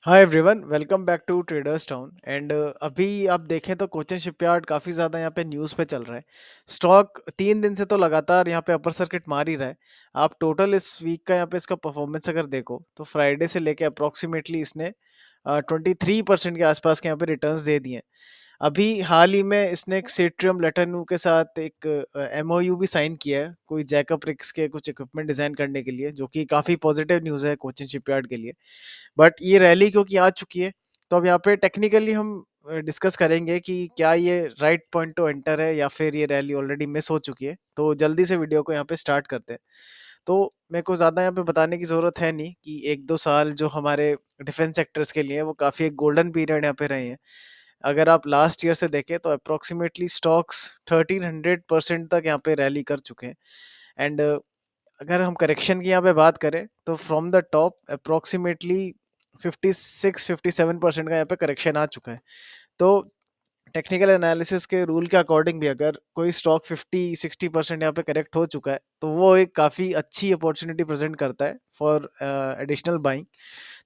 Hi everyone, welcome back to Traders Town. And अभी आप देखें तो कोचिन शिपयार्ड काफ़ी ज़्यादा यहाँ पे न्यूज़ पे चल रहा है। स्टॉक 3 दिन से तो लगातार यहाँ पे अपर सर्किट मार ही रहा है। आप टोटल इस वीक का यहाँ पे इसका परफॉर्मेंस अगर देखो तो फ्राइडे से लेके अप्रोक्सीमेटली इसने 23% के आसपास के यहाँ पे रिटर्न्स दे दिए हैं। अभी हाल ही में इसने एक सेट्रियम लेटनू के साथ एक एमओयू भी साइन किया है, कोई जैकअप रिग्स के कुछ इक्विपमेंट डिजाइन करने के लिए, जो कि काफ़ी पॉजिटिव न्यूज़ है कोचिन शिपयार्ड के लिए। बट ये रैली क्योंकि आ चुकी है, तो अब यहाँ पे टेक्निकली हम डिस्कस करेंगे कि क्या ये राइट पॉइंट टू एंटर है या फिर ये रैली ऑलरेडी मिस हो चुकी है। तो जल्दी से वीडियो को यहाँ पे स्टार्ट करते हैं। तो मेरे को ज़्यादा यहाँ पे बताने की ज़रूरत है नहीं कि 1-2 साल जो हमारे डिफेंस सेक्टर्स के लिए वो काफ़ी एक गोल्डन पीरियड यहाँ पे रहे हैं। अगर आप लास्ट ईयर से देखें तो अप्रोक्सीमेटली स्टॉक्स 1300% तक यहाँ पे रैली कर चुके हैं। एंड अगर हम करेक्शन की यहाँ पे बात करें तो फ्रॉम द टॉप अप्रोक्सीमेटली 56-57% का यहाँ पे करेक्शन आ चुका है। तो टेक्निकल एनालिसिस के रूल के अकॉर्डिंग भी अगर कोई स्टॉक 50-60% यहाँ पे करेक्ट हो चुका है तो वो एक काफ़ी अच्छी अपॉर्चुनिटी प्रेजेंट करता है फॉर एडिशनल बाइंग।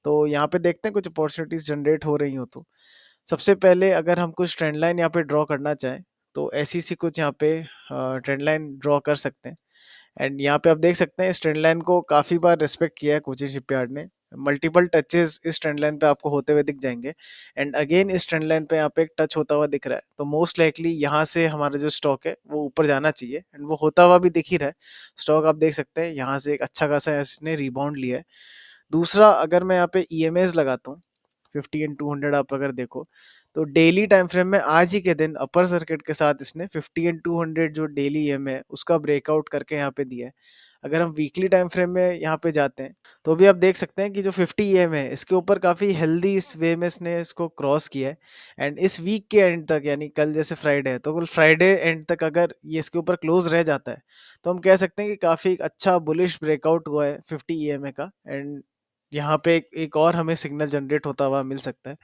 तो यहाँ पे देखते हैं कुछ अपॉर्चुनिटीज जनरेट हो रही हो तो सबसे पहले अगर हम कुछ ट्रेंड लाइन यहाँ पे ड्रॉ करना चाहें तो ऐसी सी कुछ यहाँ पे ट्रेंड लाइन ड्रॉ कर सकते हैं। एंड यहाँ पे आप देख सकते हैं इस ट्रेंड लाइन को काफ़ी बार रिस्पेक्ट किया है कोचिन शिपयार्ड ने। मल्टीपल टचेस इस ट्रेंड लाइन पे आपको होते हुए दिख जाएंगे। एंड अगेन इस ट्रेंड लाइन पे यहाँ पे एक टच होता हुआ दिख रहा है, तो मोस्ट लाइकली यहाँ से हमारा जो स्टॉक है वो ऊपर जाना चाहिए। एंड वो होता हुआ भी दिख ही रहा है। स्टॉक आप देख सकते हैं यहाँ से एक अच्छा खासा इसने रिबाउंड लिया है। दूसरा, अगर मैं यहाँ पे ईएमएस लगाता हूँ 50 एंड 200, आप अगर देखो तो डेली टाइम फ्रेम में आज ही के दिन अपर सर्किट के साथ इसने 50 एंड 200 जो डेली ईएम है उसका ब्रेकआउट करके यहाँ पे दिया है। अगर हम वीकली टाइम फ्रेम में यहाँ पे जाते हैं तो भी आप देख सकते हैं कि जो 50 ईएम है इसके ऊपर काफ़ी हेल्दी इस वे में इसने इसको क्रॉस किया है। एंड इस वीक के एंड तक, यानी कल जैसे फ्राइडे है तो कल फ्राइडे एंड तक अगर ये इसके ऊपर क्लोज रह जाता है तो हम कह सकते हैं कि काफ़ी एक अच्छा बुलिश ब्रेकआउट हुआ है 50 ईएमए का। एंड यहाँ पे एक और हमें सिग्नल जनरेट होता हुआ मिल सकता है।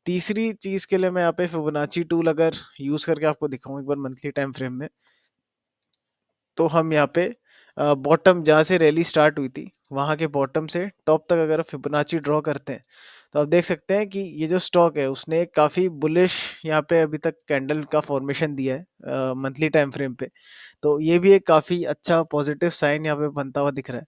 तीसरी चीज़ के लिए मैं यहाँ पे फिबोनाची टूल अगर यूज़ करके आपको दिखाऊँ एक बार मंथली टाइम फ्रेम में, तो हम यहाँ पे बॉटम जहाँ से रैली स्टार्ट हुई थी वहाँ के बॉटम से टॉप तक अगर फिबोनाची ड्रॉ करते हैं तो आप देख सकते हैं कि ये जो स्टॉक है उसने काफ़ी बुलिश यहाँ पे अभी तक कैंडल का फॉर्मेशन दिया है मंथली टाइम फ्रेम पे। तो ये भी एक काफ़ी अच्छा पॉजिटिव साइन यहाँ पे बनता हुआ दिख रहा है।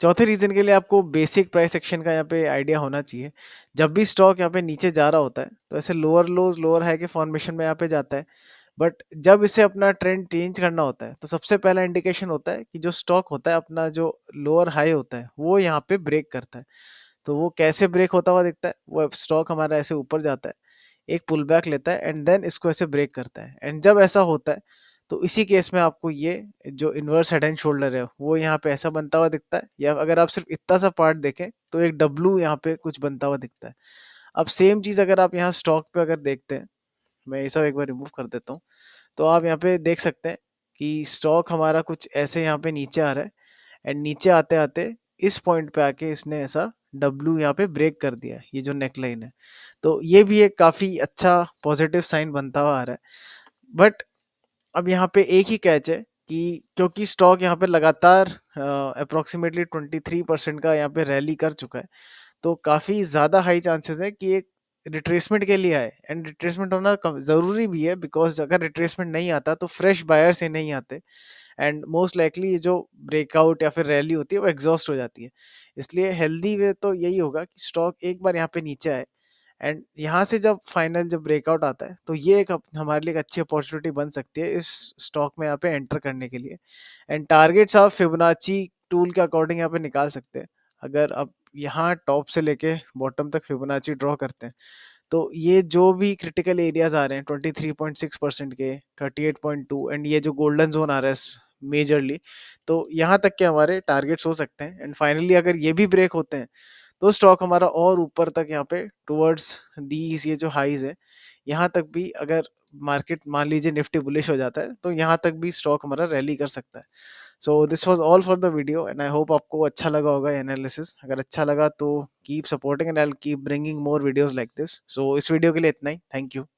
चौथे रीजन के लिए आपको बेसिक प्राइस एक्शन का यहाँ पे आइडिया होना चाहिए। जब भी स्टॉक यहाँ पे नीचे जा रहा होता है तो ऐसे लोअर लोज लोअर हाई के फॉर्मेशन में यहाँ पे जाता है। बट जब इसे अपना ट्रेंड चेंज करना होता है तो सबसे पहला इंडिकेशन होता है कि जो स्टॉक होता है अपना जो लोअर हाई होता है वो यहाँ पे ब्रेक करता है। तो वो कैसे ब्रेक होता हुआ दिखता है, वो स्टॉक हमारा ऐसे ऊपर जाता है, एक पुल बैक लेता है एंड देन इसको ऐसे ब्रेक करता है। एंड जब ऐसा होता है तो इसी केस में आपको ये जो इन्वर्स हेड एंड शोल्डर है वो यहाँ पे ऐसा बनता हुआ दिखता है, या अगर आप सिर्फ इतना सा पार्ट देखें तो एक डब्लू यहाँ पे कुछ बनता हुआ दिखता है। अब सेम चीज अगर आप यहाँ स्टॉक पे अगर देखते हैं, मैं ये सब एक बार रिमूव कर देता हूँ, तो आप यहाँ पे देख सकते हैं कि स्टॉक हमारा कुछ ऐसे यहाँ पे नीचे आ रहा है। एंड नीचे आते आते इस पॉइंट पे आके इसने ऐसा डब्लू यहाँ पे ब्रेक कर दिया है, ये जो नेकलाइन है। तो ये भी एक काफी अच्छा पॉजिटिव साइन बनता हुआ आ रहा है। बट अब यहाँ पे एक ही कैच है कि क्योंकि स्टॉक यहाँ पे लगातार अप्रोक्सीमेटली 23% का यहाँ पे रैली कर चुका है, तो काफ़ी ज़्यादा हाई चांसेस है कि एक रिट्रेसमेंट के लिए आए। एंड रिट्रेसमेंट होना ज़रूरी भी है, बिकॉज अगर रिट्रेसमेंट नहीं आता तो फ्रेश बायर से नहीं आते। एंड मोस्ट लाइकली ये जो ब्रेकआउट या फिर रैली होती है वो एग्जॉस्ट हो जाती है। इसलिए हेल्दी वे तो यही होगा कि स्टॉक एक बार यहाँ पे नीचे आए एंड यहाँ से जब फाइनल जब ब्रेकआउट आता है तो ये एक हमारे लिए एक अच्छी अपॉर्चुनिटी बन सकती है इस स्टॉक में यहाँ पे एंटर करने के लिए। एंड टारगेट्स आप फिबोनाची टूल के अकॉर्डिंग यहाँ पे निकाल सकते हैं। अगर आप यहाँ टॉप से लेके बॉटम तक फिबोनाची ड्रॉ करते हैं तो ये जो भी क्रिटिकल एरियाज आ रहे हैं 23.6% के, 38.2, एंड ये जो गोल्डन जोन आ रहा है मेजरली, तो यहाँ तक के हमारे टारगेट्स हो सकते हैं। एंड फाइनली अगर ये भी ब्रेक होते हैं तो स्टॉक हमारा और ऊपर तक यहाँ पे टुवर्ड्स दीज ये जो हाईज है यहाँ तक भी, अगर मार्केट मान लीजिए निफ्टी बुलिश हो जाता है तो यहाँ तक भी स्टॉक हमारा रैली कर सकता है। So this was all for the video and I hope आपको अच्छा लगा होगा एनालिसिस। अगर अच्छा लगा तो keep supporting and I will keep bringing more videos like this. So इस वीडियो के लिए इतना ही। Thank you.